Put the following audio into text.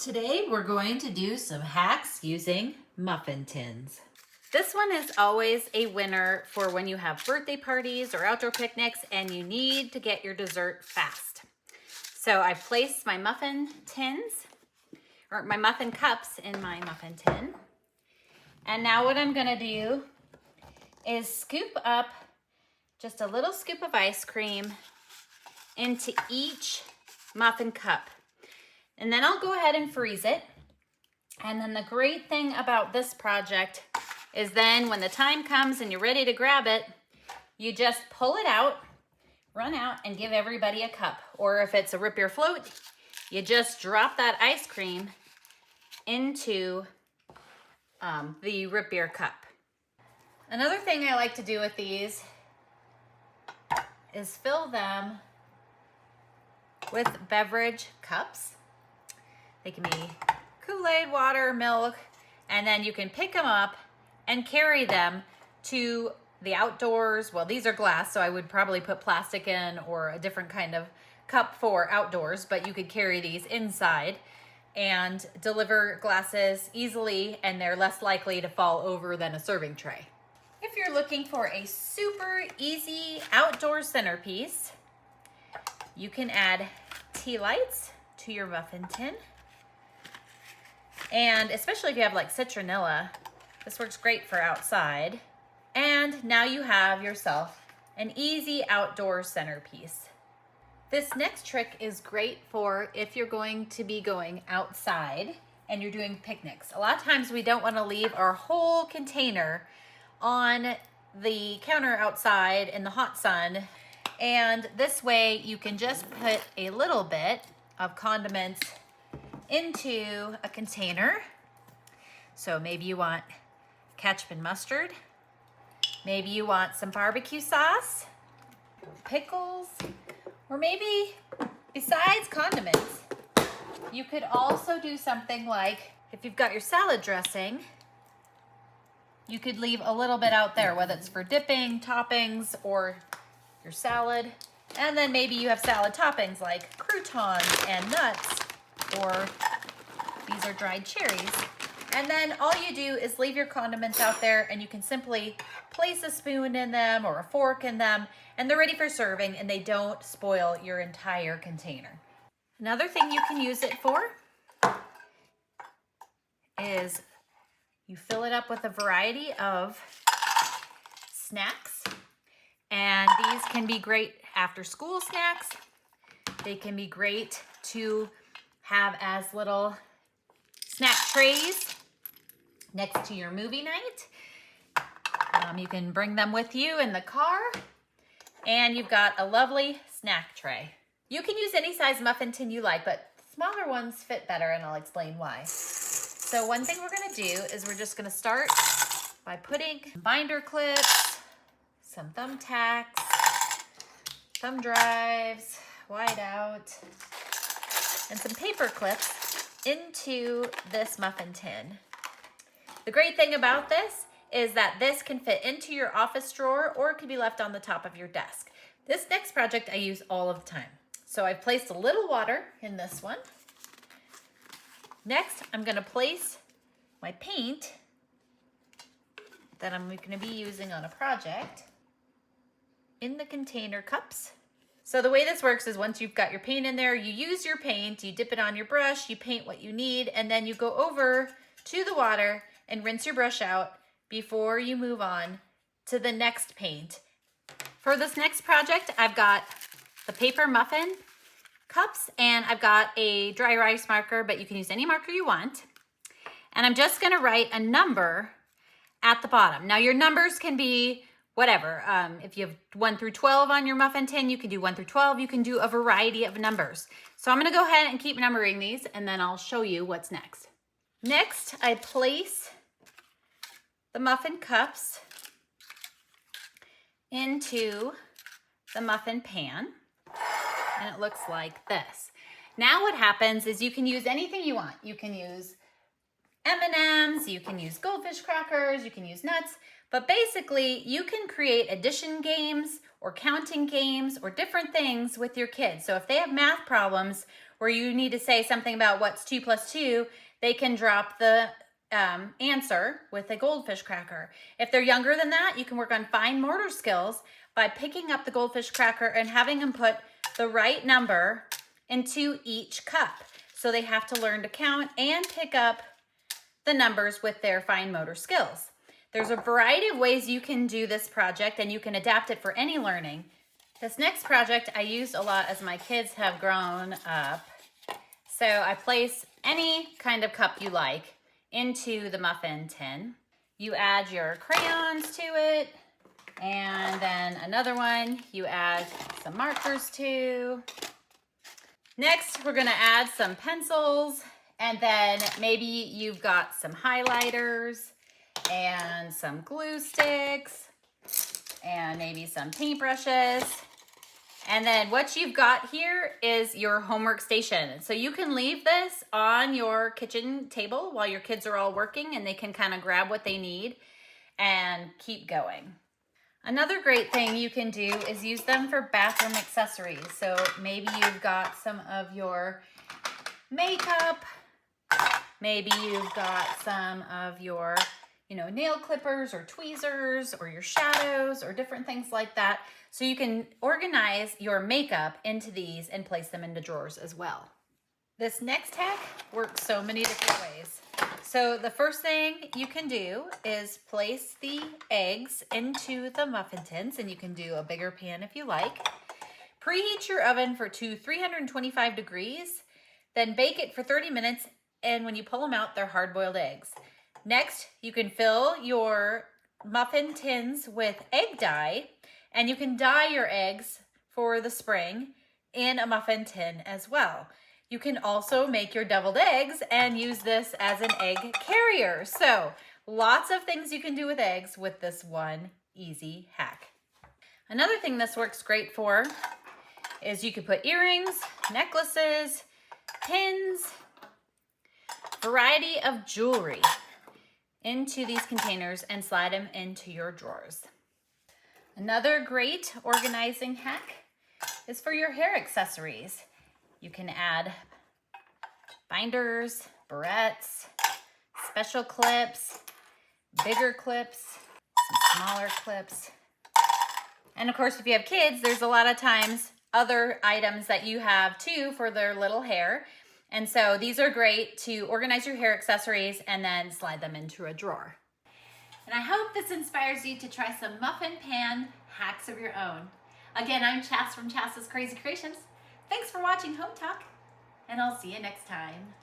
Today we're going to do some hacks using muffin tins. This one is always a winner for when you have birthday parties or outdoor picnics and you need to get your dessert fast. So I've placed my muffin tins, or my muffin cups in my muffin tin. And now what I'm gonna do is scoop up just a little scoop of ice cream into each muffin cup. And then I'll go ahead and freeze it. And then the great thing about this project is then when the time comes and you're ready to grab it, you just pull it out, run out, and give everybody a cup. Or if it's a root beer float, you just drop that ice cream into the root beer cup. Another thing I like to do with these is fill them with beverage cups. They can be Kool-Aid, water, milk, and then you can pick them up and carry them to the outdoors. Well, these are glass, so I would probably put plastic in or a different kind of cup for outdoors, but you could carry these inside and deliver glasses easily, and they're less likely to fall over than a serving tray. If you're looking for a super easy outdoor centerpiece, you can add tea lights to your muffin tin. And especially if you have like citronella, this works great for outside. And now you have yourself an easy outdoor centerpiece. This next trick is great for if you're going to be going outside and you're doing picnics. A lot of times we don't want to leave our whole container on the counter outside in the hot sun. And this way you can just put a little bit of condiments into a container. So maybe you want ketchup and mustard. Maybe you want some barbecue sauce, pickles, or maybe besides condiments, you could also do something like if you've got your salad dressing, you could leave a little bit out there, whether it's for dipping, toppings, or your salad. And then maybe you have salad toppings like croutons and nuts, or these are dried cherries. And then all you do is leave your condiments out there and you can simply place a spoon in them or a fork in them and they're ready for serving and they don't spoil your entire container. Another thing you can use it for is you fill it up with a variety of snacks. And these can be great after school snacks. They can be great to have as little snack trays next to your movie night. You can bring them with you in the car and you've got a lovely snack tray. You can use any size muffin tin you like, but smaller ones fit better and I'll explain why. So one thing we're gonna do is we're just gonna start by putting binder clips, some thumbtacks, thumb drives, white out, and some paper clips into this muffin tin. The great thing about this is that this can fit into your office drawer or it can be left on the top of your desk. This next project I use all of the time. So I've placed a little water in this one. Next, I'm gonna place my paint that I'm gonna be using on a project in the container cups. So the way this works is once you've got your paint in there, you use your paint, you dip it on your brush, you paint what you need, and then you go over to the water and rinse your brush out before you move on to the next paint. For this next project, I've got the paper muffin cups and I've got a dry erase marker, but you can use any marker you want. And I'm just gonna write a number at the bottom. Now your numbers can be whatever. If you have 1 through 12 on your muffin tin, you can do 1 through 12. You can do a variety of numbers. So I'm gonna go ahead and keep numbering these and then I'll show you what's next. Next, I place the muffin cups into the muffin pan and it looks like this. Now what happens is you can use anything you want. You can use M&Ms, you can use goldfish crackers, you can use nuts, but basically you can create addition games or counting games or different things with your kids. So if they have math problems where you need to say something about what's 2 plus 2, they can drop the answer with a goldfish cracker. If they're younger than that, you can work on fine motor skills by picking up the goldfish cracker and having them put the right number into each cup. So they have to learn to count and pick up the numbers with their fine motor skills. There's a variety of ways you can do this project, and you can adapt it for any learning. This next project I used a lot as my kids have grown up. So I place any kind of cup you like into the muffin tin. You add your crayons to it, and then another one you add some markers to. Next, we're gonna add some pencils, and then maybe you've got some highlighters and some glue sticks and maybe some paintbrushes. And then what you've got here is your homework station. So you can leave this on your kitchen table while your kids are all working, and they can kind of grab what they need and keep going. Another great thing you can do is use them for bathroom accessories. So maybe you've got some of your makeup, maybe you've got some of your nail clippers or tweezers or your shadows or different things like that. So you can organize your makeup into these and place them into drawers as well. This next hack works so many different ways. So the first thing you can do is place the eggs into the muffin tins, and you can do a bigger pan if you like. Preheat your oven for 325 degrees, then bake it for 30 minutes, and when you pull them out, they're hard-boiled eggs. Next, you can fill your muffin tins with egg dye, and you can dye your eggs for the spring in a muffin tin as well. You can also make your deviled eggs and use this as an egg carrier. So lots of things you can do with eggs with this one easy hack. Another thing this works great for is you could put earrings, necklaces, pins, variety of jewelry into these containers and slide them into your drawers. Another great organizing hack is for your hair accessories. You can add binders, barrettes, special clips, bigger clips, some smaller clips. And of course, if you have kids, there's a lot of times other items that you have too for their little hair. And so these are great to organize your hair accessories and then slide them into a drawer. And I hope this inspires you to try some muffin pan hacks of your own. Again, I'm Chas from Chas's Crazy Creations. Thanks for watching Home Talk, and I'll see you next time.